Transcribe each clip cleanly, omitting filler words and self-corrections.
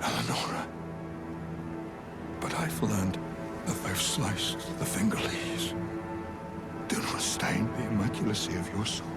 Eleonora. But I've learned that they've sliced the finger leaves. Do not stain the immaculacy of your soul.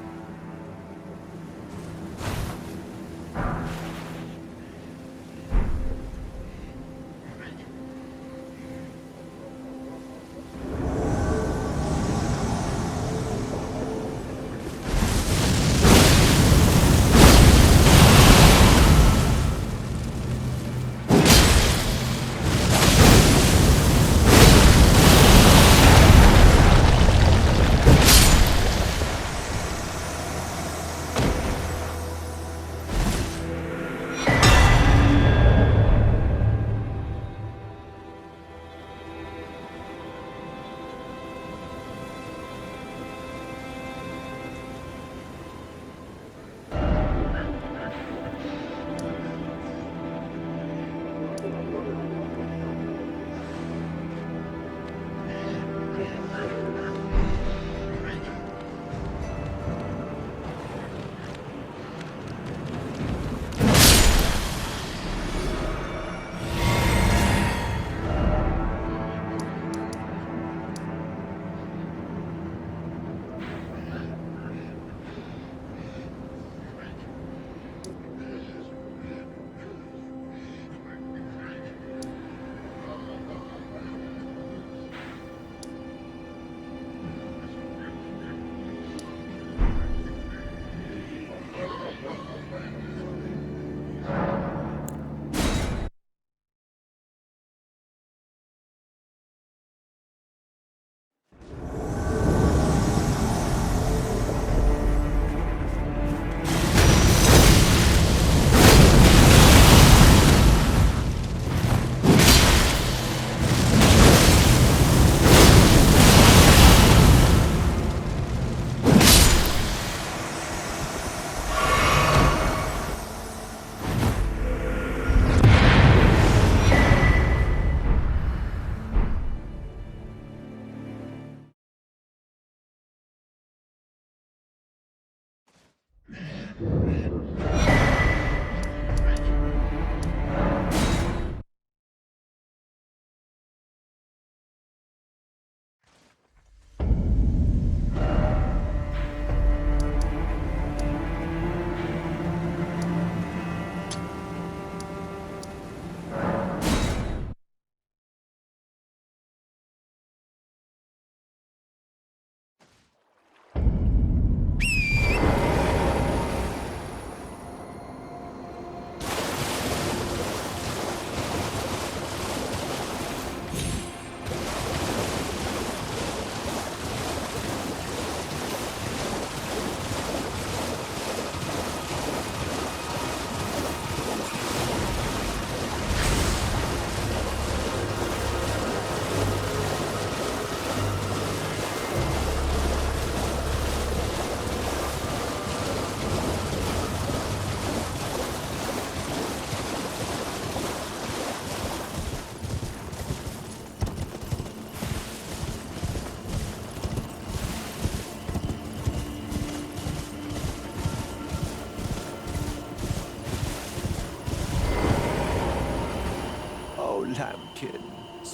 Lambkin,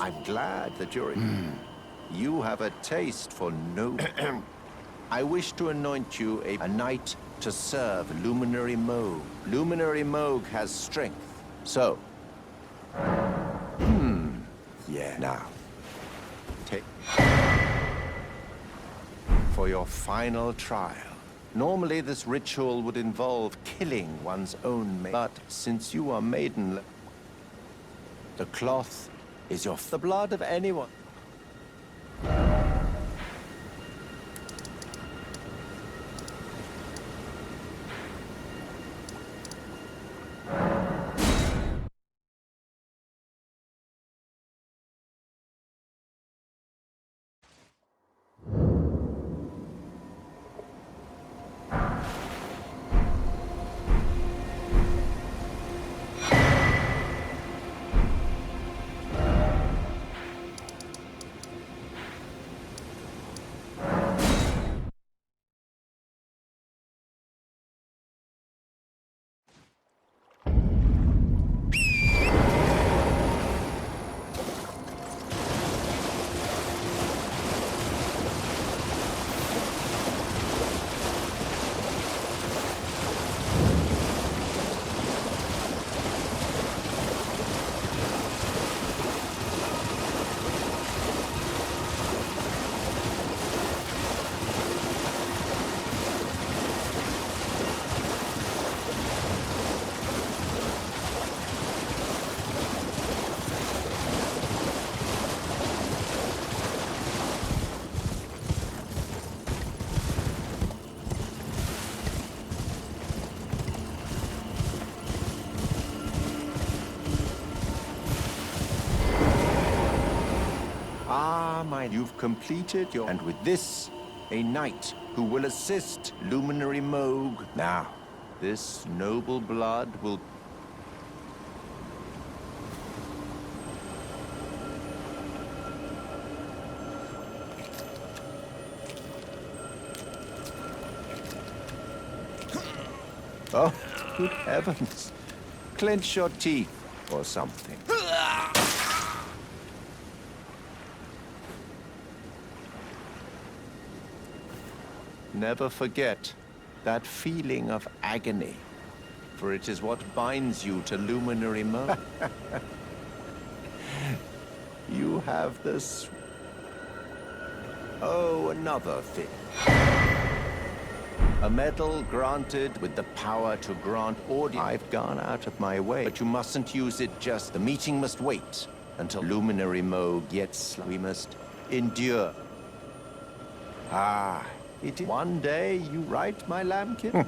I'm glad that you're in. You have a taste for noble. I wish to anoint you a knight to serve Luminary Moog. Luminary Moog has strength. So, yeah, now, take for your final trial. Normally, this ritual would involve killing one's own mate, but since you are maiden, the cloth is the blood of anyone. are my... You've completed your... And with this, a knight who will assist Luminary Moog. Now, this noble blood will... Oh, good heavens. Clench your teeth or something. Never forget that feeling of agony, for it is what binds you to Luminary Moog. You have this... Oh, another thing. A medal granted with the power to grant order. I've gone out of my way, but you mustn't use it just. The meeting must wait until Luminary Moog gets... We must endure. Ah, it is... One day, you right, my lambkin?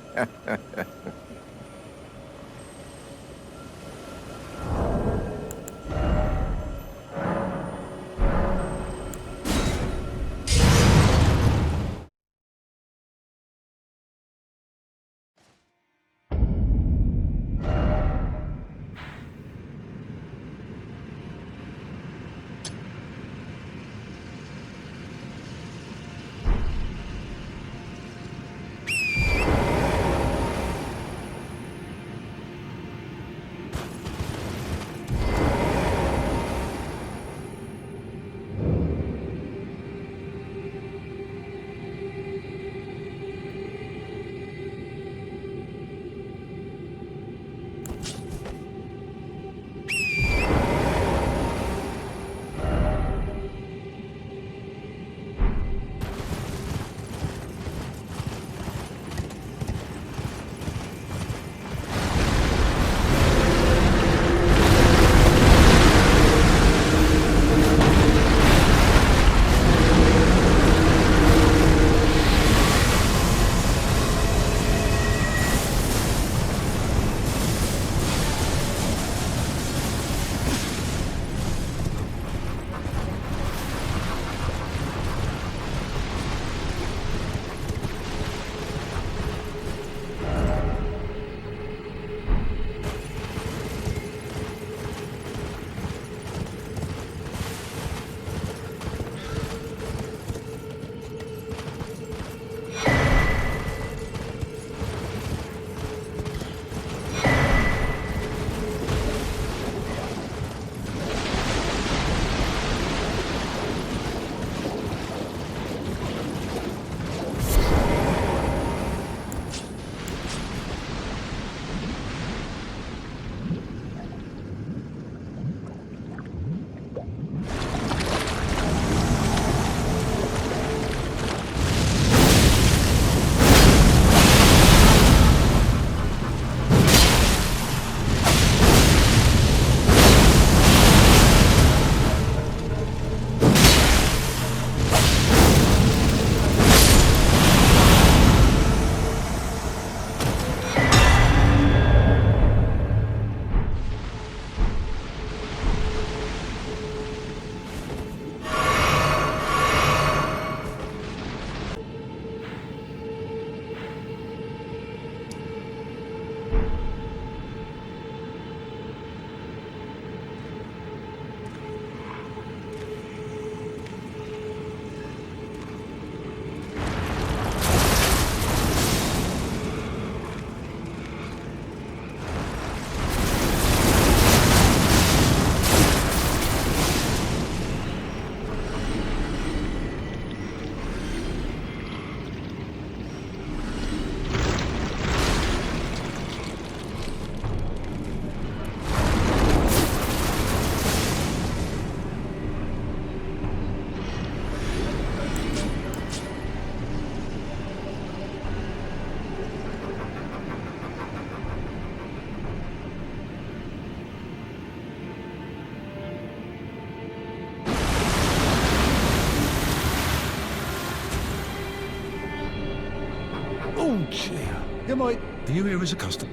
Oh, dear. You might view here as a custom.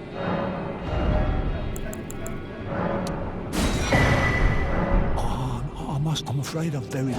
I'm afraid I'm very...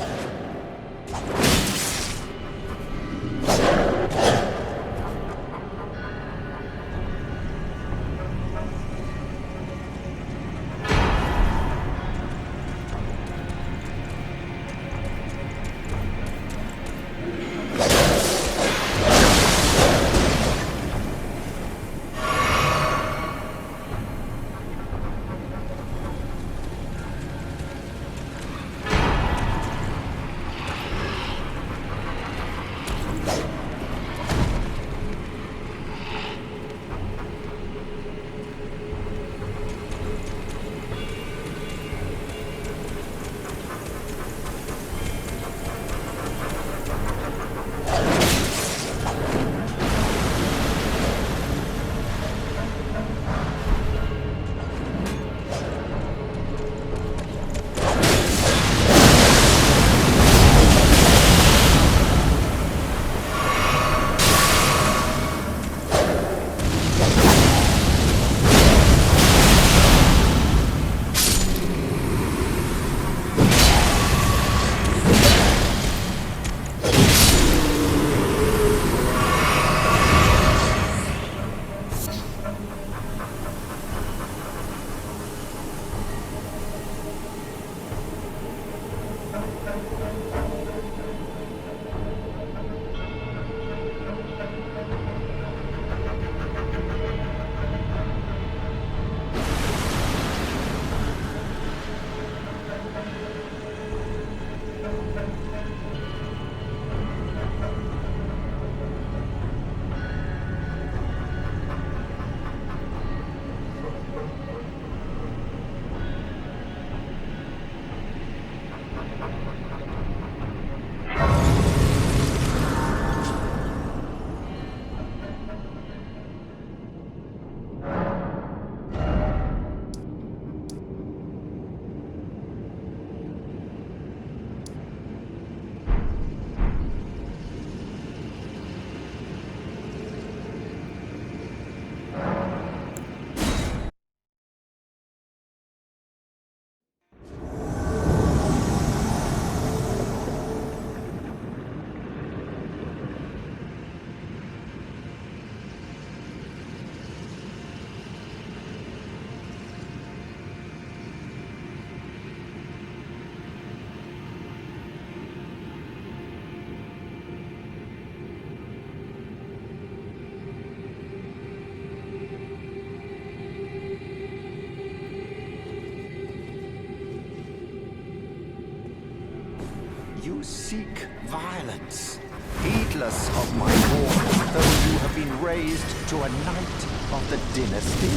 You seek violence, heedless of my warning, though you have been raised to a knight of the dynasty.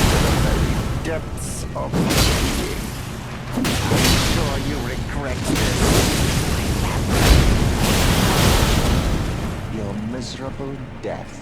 To the very depths of my being. I'm sure you regret this. Your miserable death.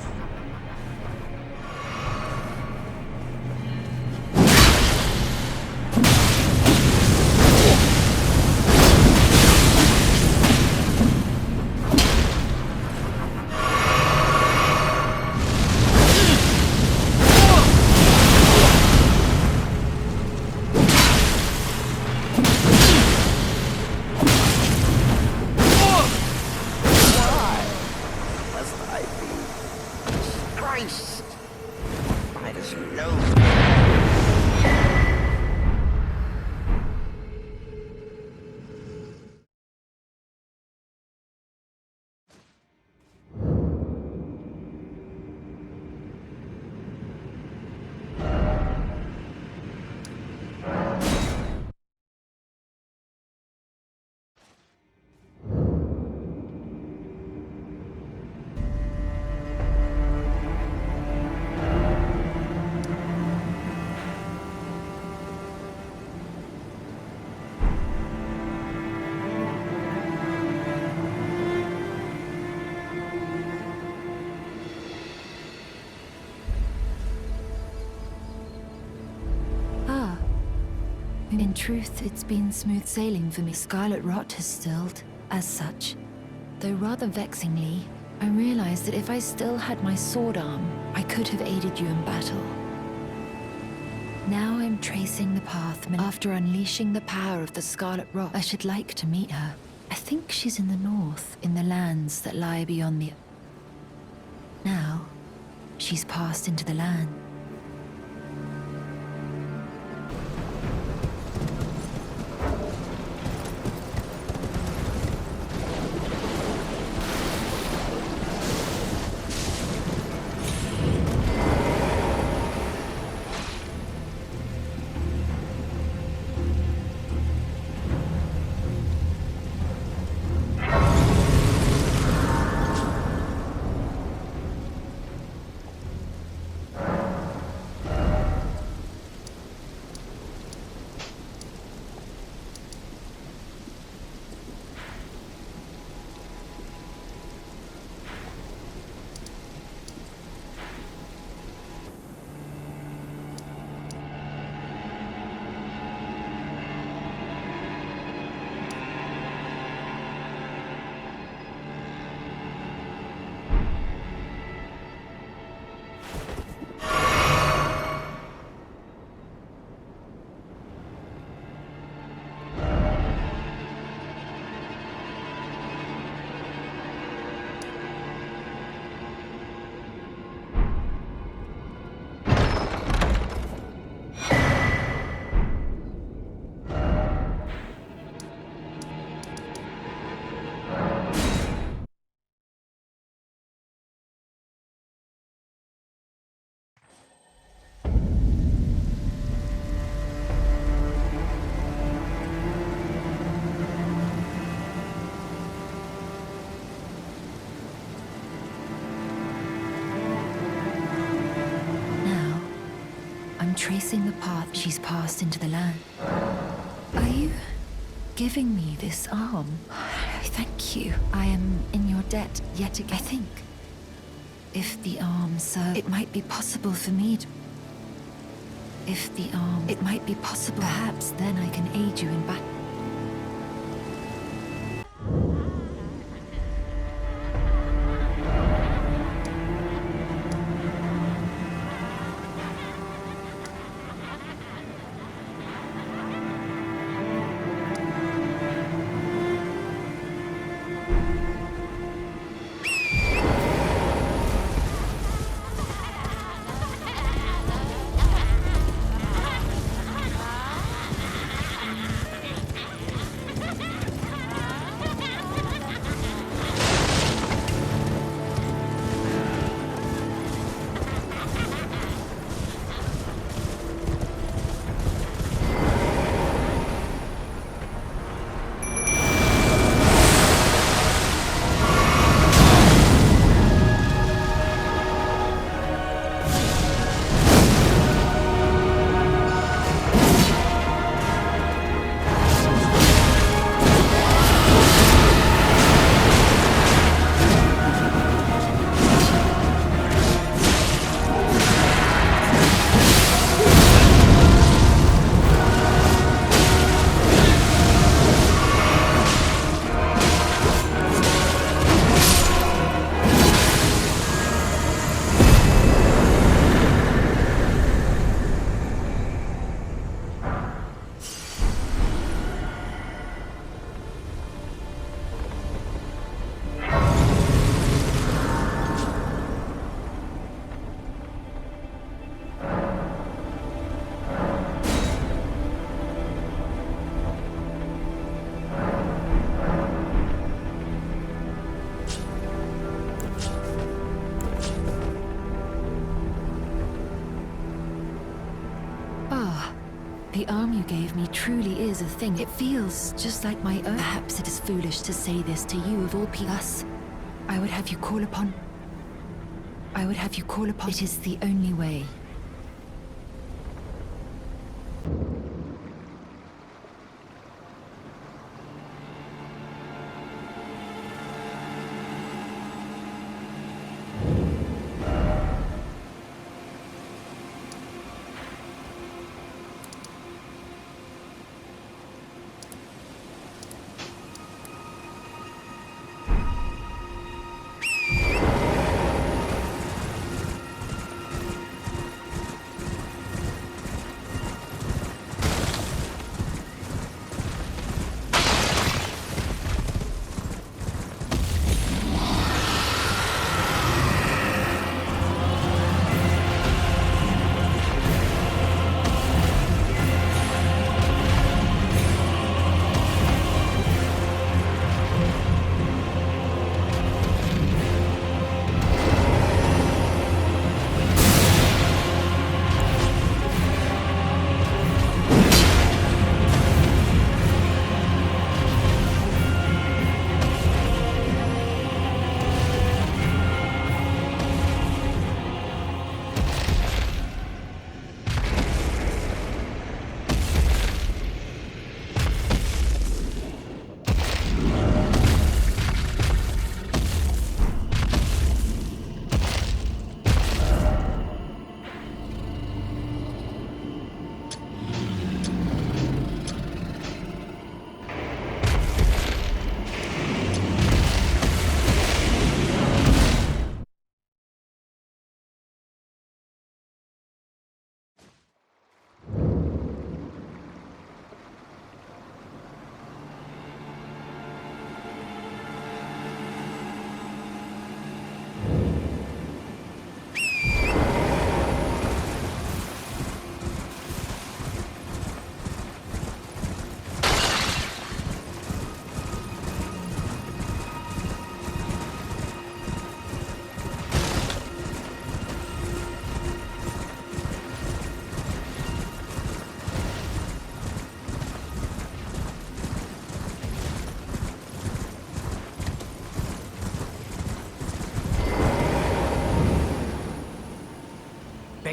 In truth, it's been smooth sailing for me. Scarlet rot has stilled, as such. Though rather vexingly, I realized that if I still had my sword arm, I could have aided you in battle. Now I'm tracing the path. After unleashing the power of the Scarlet Rot, I should like to meet her. I think she's in the north, in the lands that lie beyond the... Now, she's passed into the land. I'm tracing the path she's passed into the land. Are you giving me this arm? Thank you. I am in your debt yet again. I think if the arm serves, it might be possible for me to... If the arm... It might be possible. Perhaps then I can aid you in battle. The arm you gave me truly is a thing. It feels just like my own. Perhaps it is foolish to say this to you of all people. Thus, I would have you call upon... It is the only way.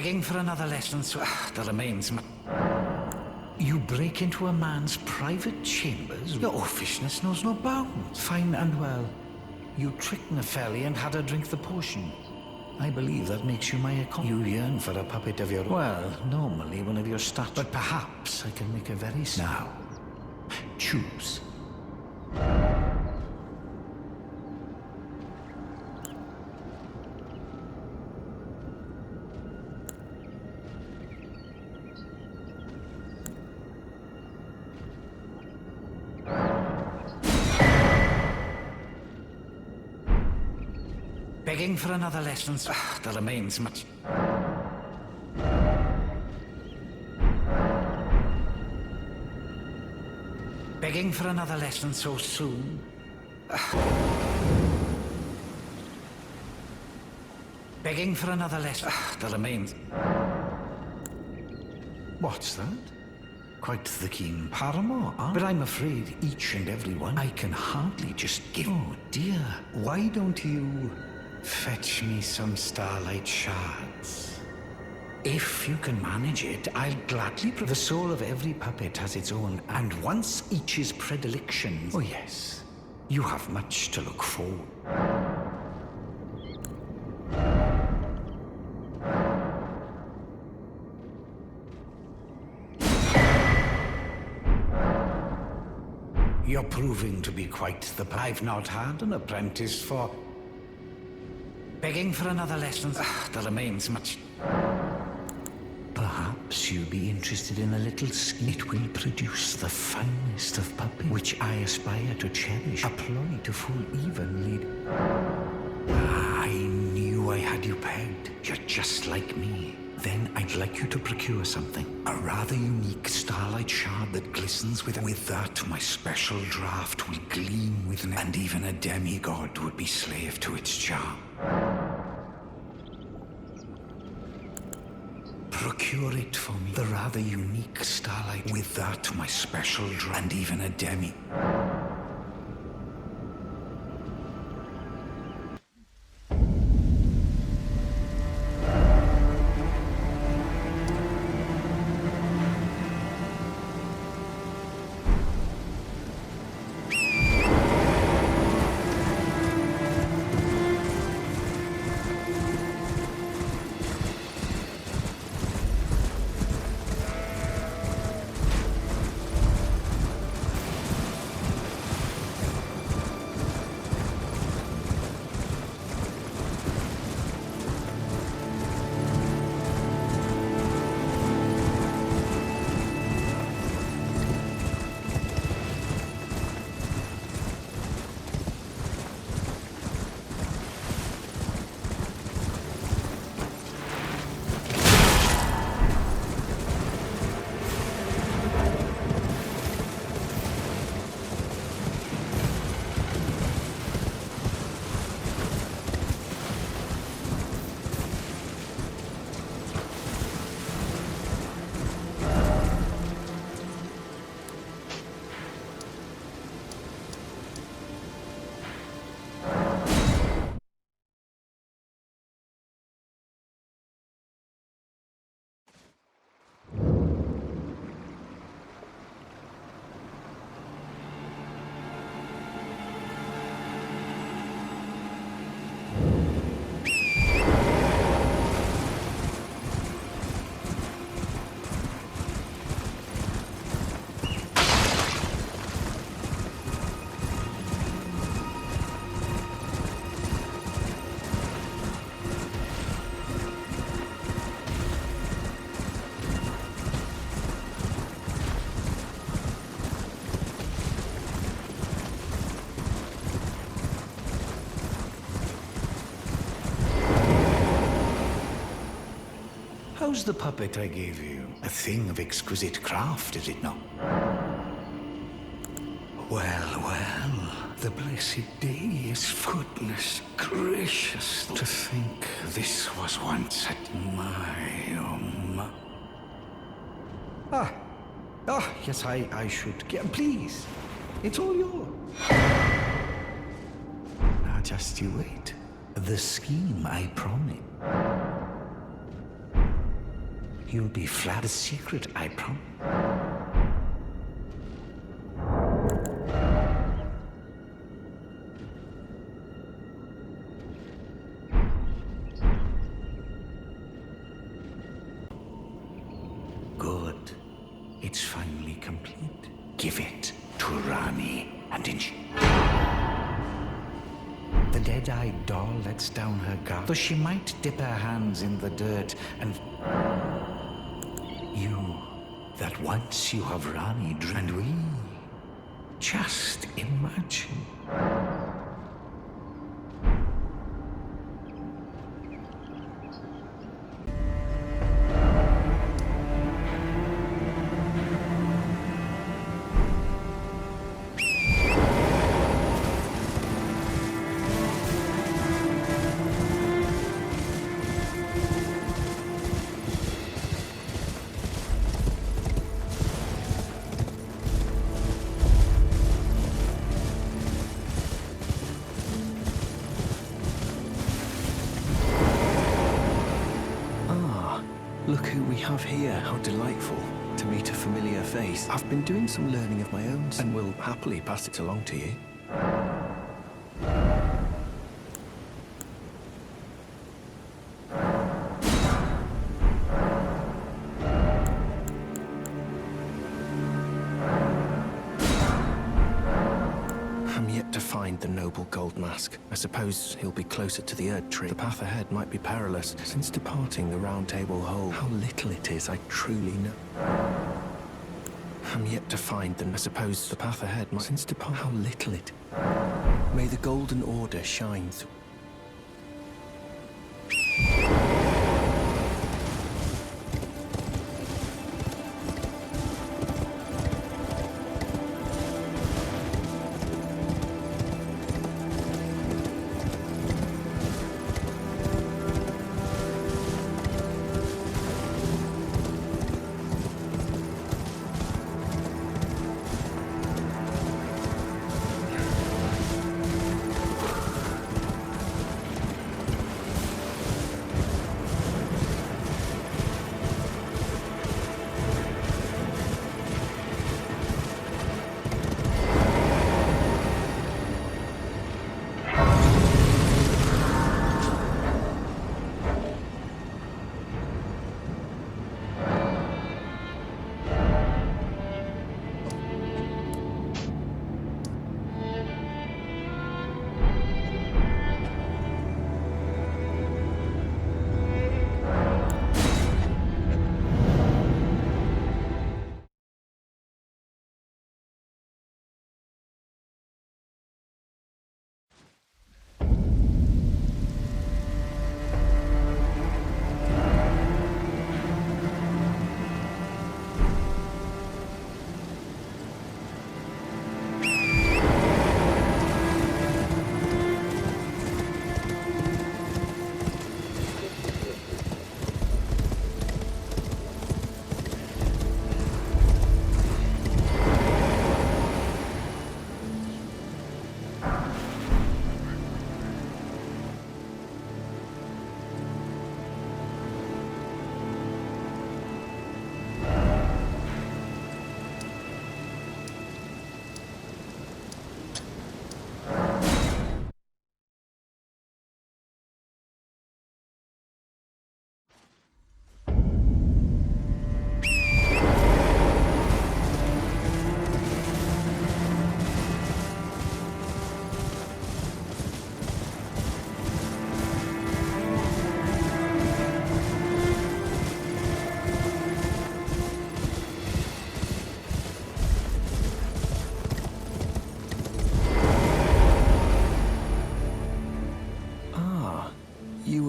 Begging for another lesson, so the remains. You break into a man's private chambers? Your offishness knows no bounds. Fine and well. You tricked Nepheli and had her drink the potion. I believe that makes you my accomplice. You yearn for a puppet of your own. Well, normally one of your stature. But perhaps I can make a very... Now, choose. Begging for another lesson. There remains much. Begging for another lesson so soon. Begging for another lesson. There remains. What's that? Quite the keen paramour, huh? But I'm afraid each and every one I can hardly just give. Oh dear, why don't you fetch me some starlight shards? If you can manage it, I'll gladly... The soul of every puppet has its own, and once each's predilections... Oh yes, you have much to look forward. You're proving to be quite the... I've not had an apprentice for... Begging for another lesson. There remains much... Perhaps you'll be interested in a little scheme. It will produce the finest of puppets, which I aspire to cherish. A ploy to fool evenly. I knew I had you pegged. You're just like me. Then I'd like you to procure something. A rather unique starlight shard that glistens with that, my special draft will gleam with... And even a demigod would be slave to its charm. Procure it for me. The rather unique starlight with that, my special draft. And even a demi... How's the puppet I gave you? A thing of exquisite craft, is it not? Well, well, the blessed day is goodness gracious. To think this was once at my yes, I should get... Please, it's all yours. Now just you wait. The scheme, I promise. You'll be flat. The secret, I promise. Good. It's finally complete. Give it to Rani and the dead-eyed doll lets down her guard, though she might dip her hands in the dirt and... You, that once you have Rani, and we... Just imagine. Look who we have here. How delightful to meet a familiar face. I've been doing some learning of my own and will happily pass it along to you. I'm yet to find the noble gold mask. I suppose he'll be closer to the Erd tree. The path ahead might be perilous. Since departing the Round Table Hold, how little it is I truly know. I'm yet to find them. I suppose the path ahead might... Since departing, how little it... May the Golden Order shine through.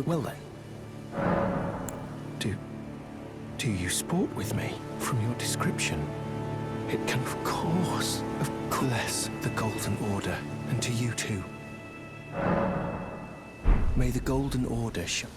Well then, do you sport with me? From your description, it can of course bless the Golden Order, and to you too. May the Golden Order shine.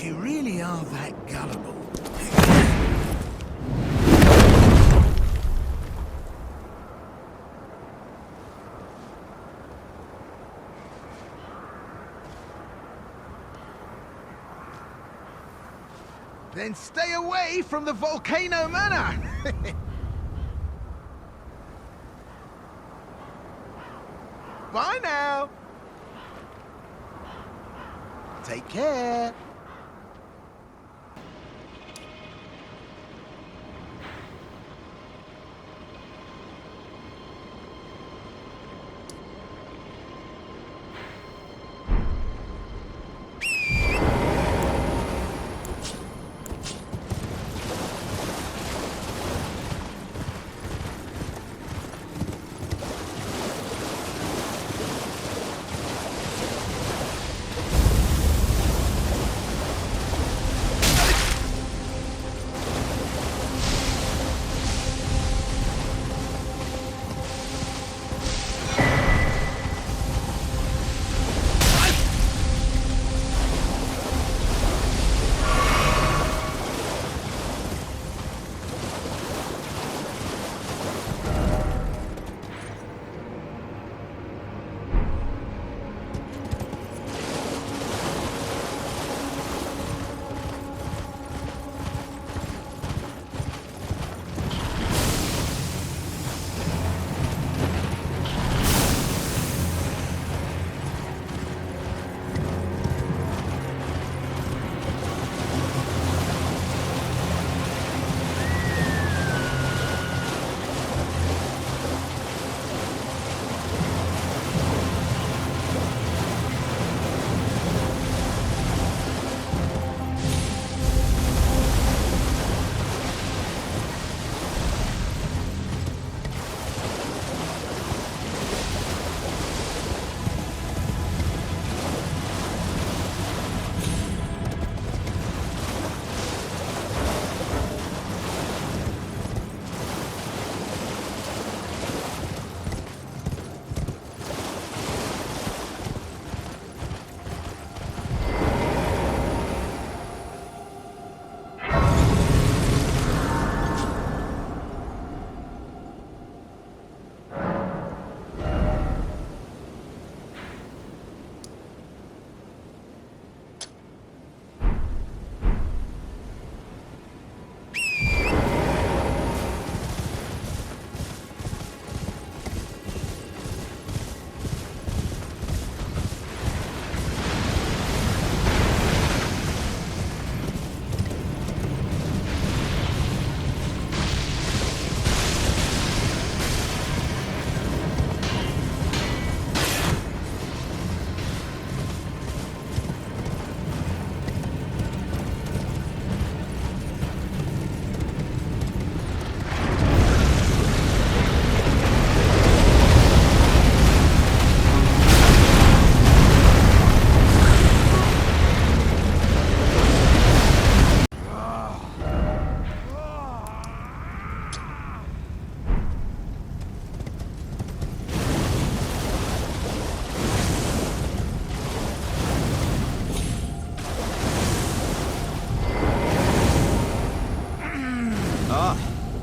you really are that gullible. Then stay away from the Volcano Manor! Bye now! Take care!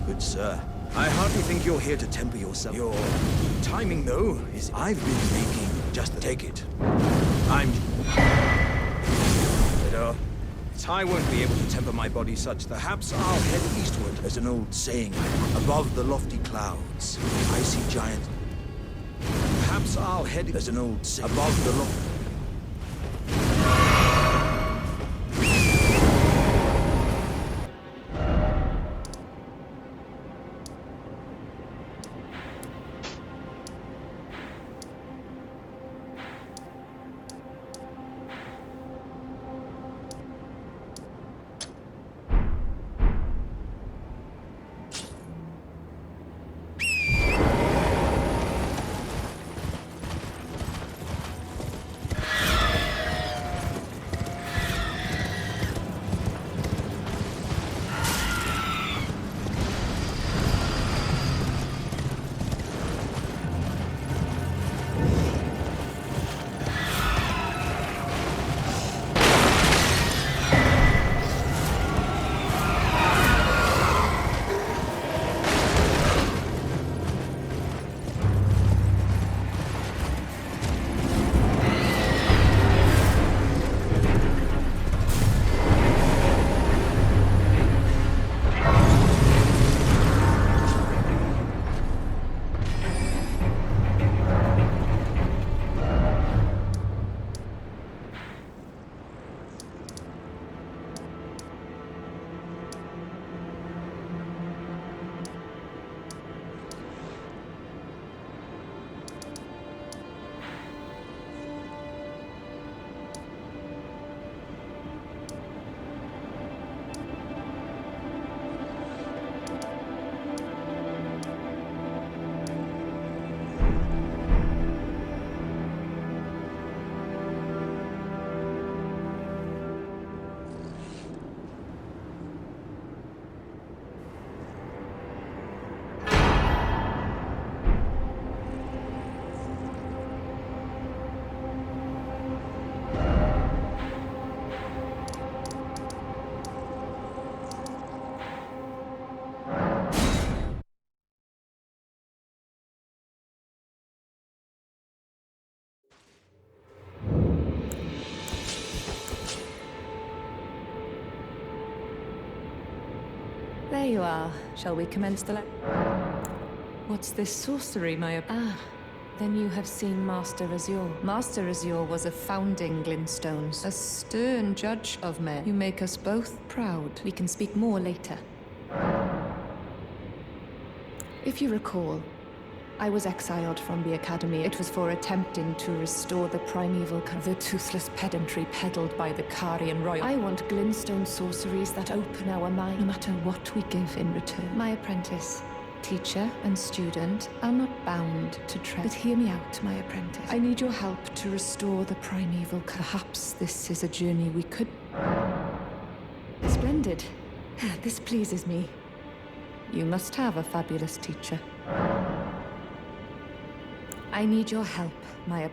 Good sir, I hardly think you're here to temper yourself. Your timing, though, is I've been making. Just take it. I'm... I won't be able to temper my body such. Perhaps I'll head eastward. There's an old saying, above the lofty clouds, I see giants. Perhaps I'll head... There's an old saying, above the lofty... There you are. Shall we commence the What's this sorcery, Maya? Ah, then you have seen Master Azur. Master Azur was a founding glintstones, a stern judge of men. You make us both proud. We can speak more later. If you recall, I was exiled from the Academy. It was for attempting to restore the primeval the toothless pedantry peddled by the Carian royal. I want glintstone sorceries that open our mind, no matter what we give in return. My apprentice, teacher, and student are not bound to tread. But hear me out, my apprentice. I need your help to restore the primeval. Perhaps this is a journey we could... Splendid. This pleases me. You must have a fabulous teacher. I need your help.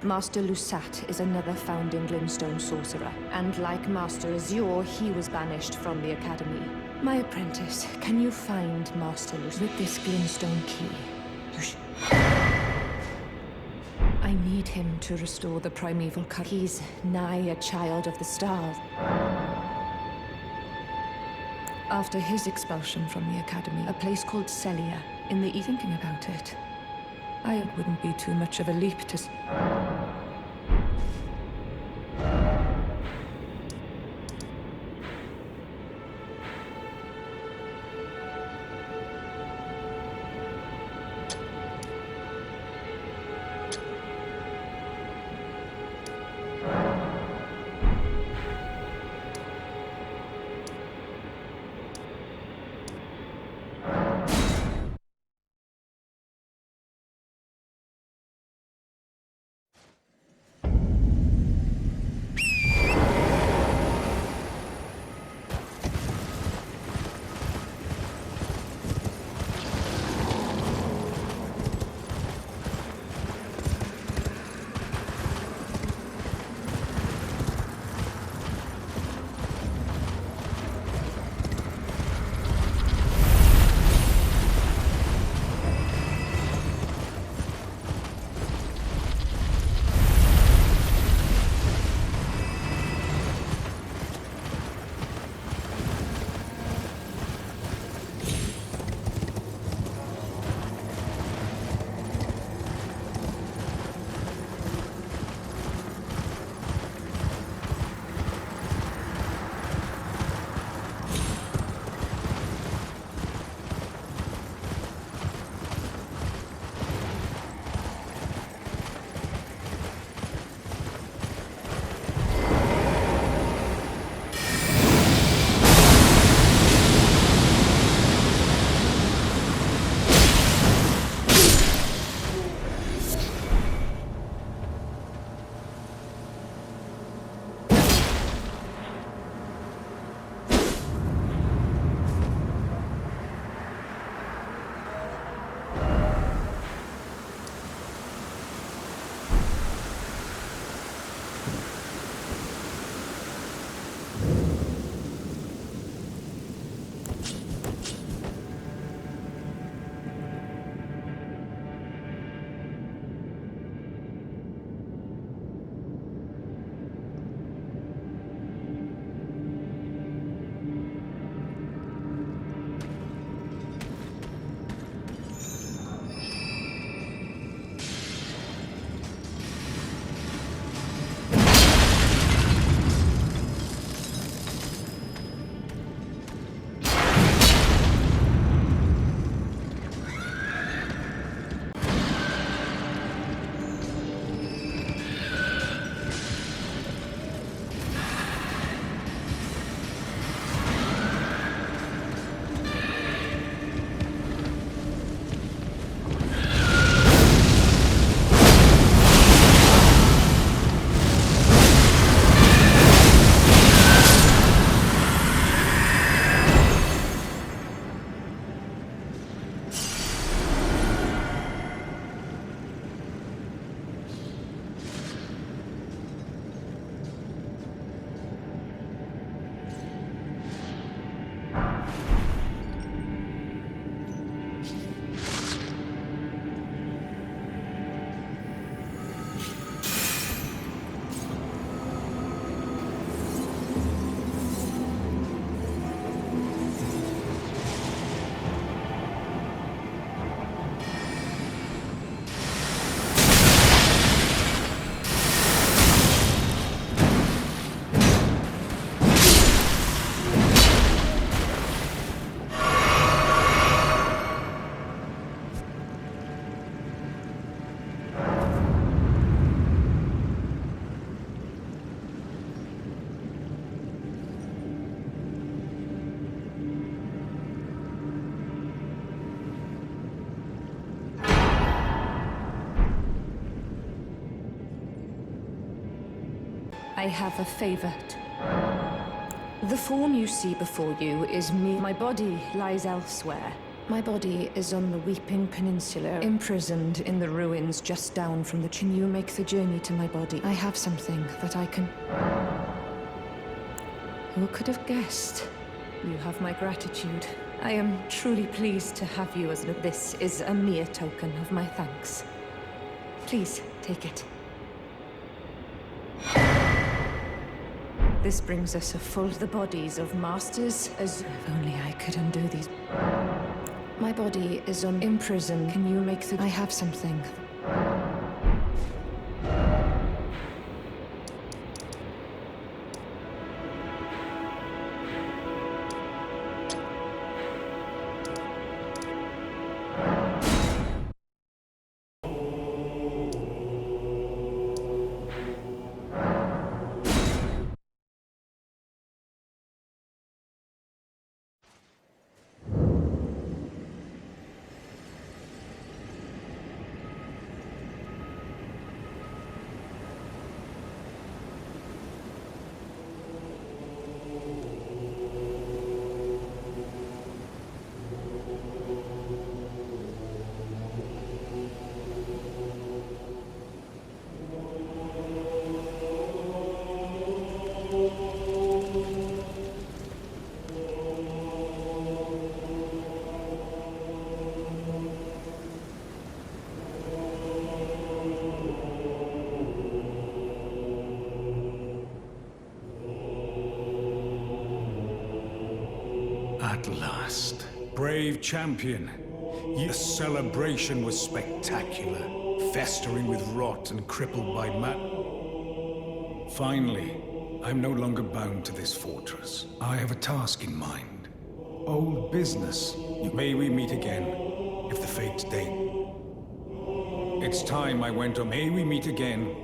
Master Lusat is another founding glintstone sorcerer, and like Master Azur, he was banished from the Academy. My apprentice, can you find Master Lusat with this glintstone key? I need him to restore the primeval cut. He's nigh a child of the stars. After his expulsion from the Academy, a place called Celia, in the thinking about it. It wouldn't be too much of a leap to... I have a favor. The form you see before you is me. My body lies elsewhere. My body is on the Weeping Peninsula, imprisoned in the ruins just down from the Can you make the journey to my body? I have something that I can... Who could have guessed? You have my gratitude. I am truly pleased to have you as this is a mere token of my thanks. Please, take it. This brings us a full the bodies of masters as... If only I could undo these... My body is imprisoned. Can you make the... I have something. At last. Brave champion. Your celebration was spectacular, festering with rot and crippled by Finally, I'm no longer bound to this fortress. I have a task in mind. Old business. May we meet again, if the fates deign. It's time I went on. May we meet again.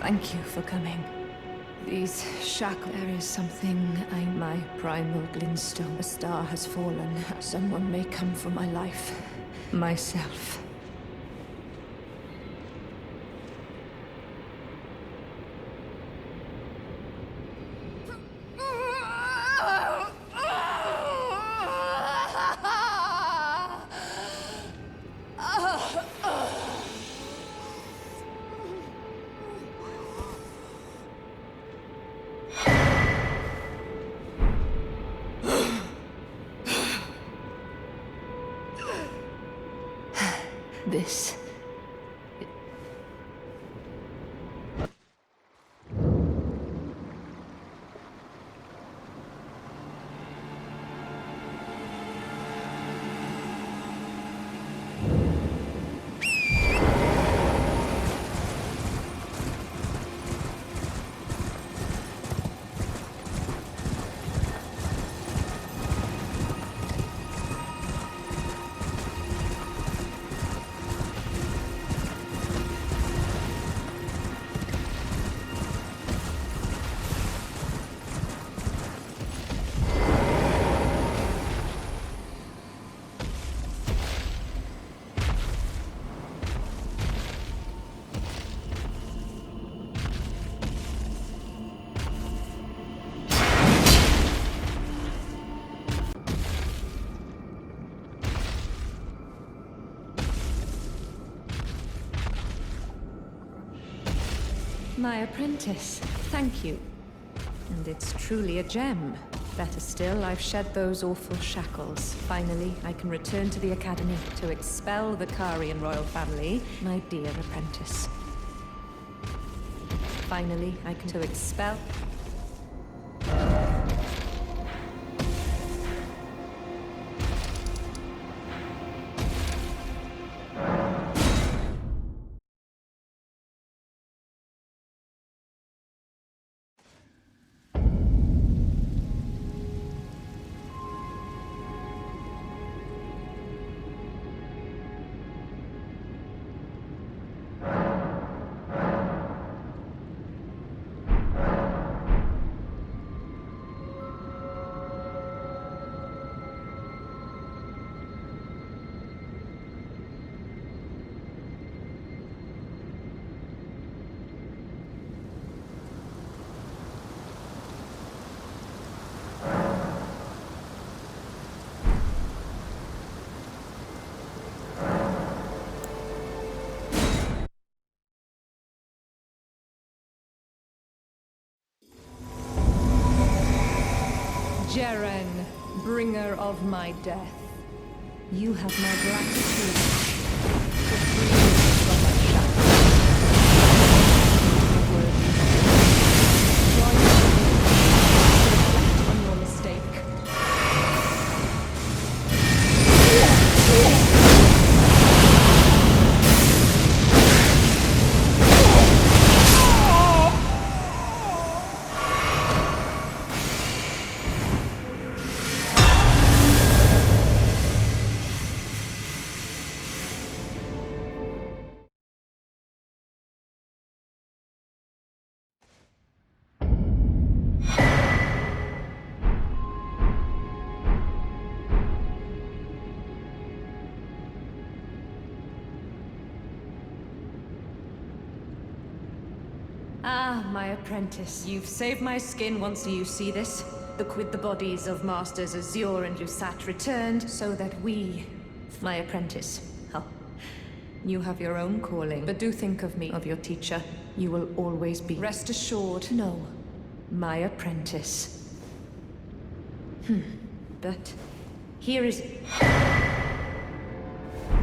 Thank you for coming. These shackles... There is something my primal glintstone. A star has fallen. Someone may come for my life. Myself. This... My apprentice, thank you. And it's truly a gem. Better still, I've shed those awful shackles. Finally, I can return to the Academy to expel the Corrhyn royal family, my dear apprentice. Finally, I can to expel... Jeren, bringer of my death. You have my gratitude for freeing me from my shackles. Join me to reflect on your mistake. Ah, my apprentice. You've saved my skin once. Do you see this? Look, with the bodies of Masters Azur and Lusat returned, so that we, my apprentice, oh, you have your own calling. But do think of me, of your teacher. You will always be. Rest assured. No, my apprentice. But here is...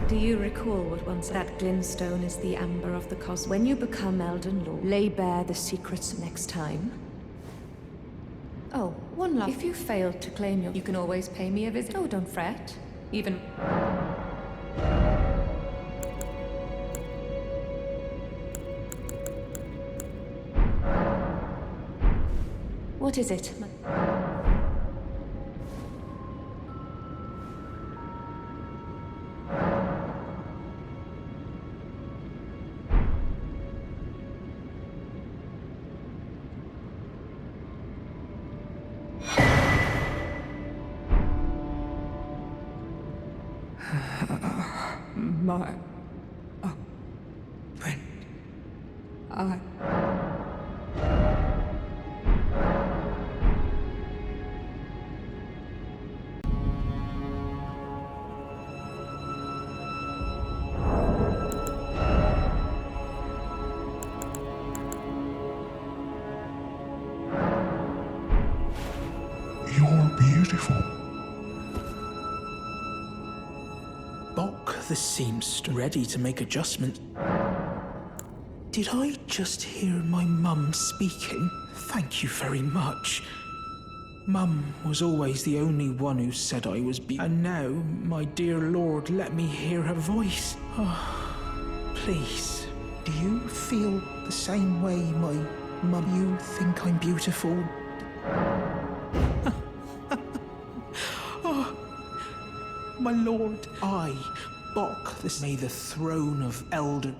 Do you recall what once that glintstone is the amber of the cosmos? When you become Elden Lord, lay bare the secrets next time. Oh, one last. If you fail to claim your, you can always pay me a visit. Oh, don't fret. Even. What is it? My... Oh, friend. I... You're beautiful. The seamstress, ready to make adjustments. Did I just hear my mum speaking? Thank you very much. Mum was always the only one who said I was and now, my dear Lord, let me hear her voice. Oh, please, do you feel the same way, my mum? You think I'm beautiful? Oh, my lord, Boc, may the throne of Elden...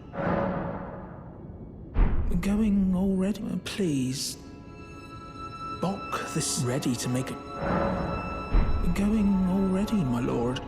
Going already? Please. Boc, ready to make it... Going already, my lord.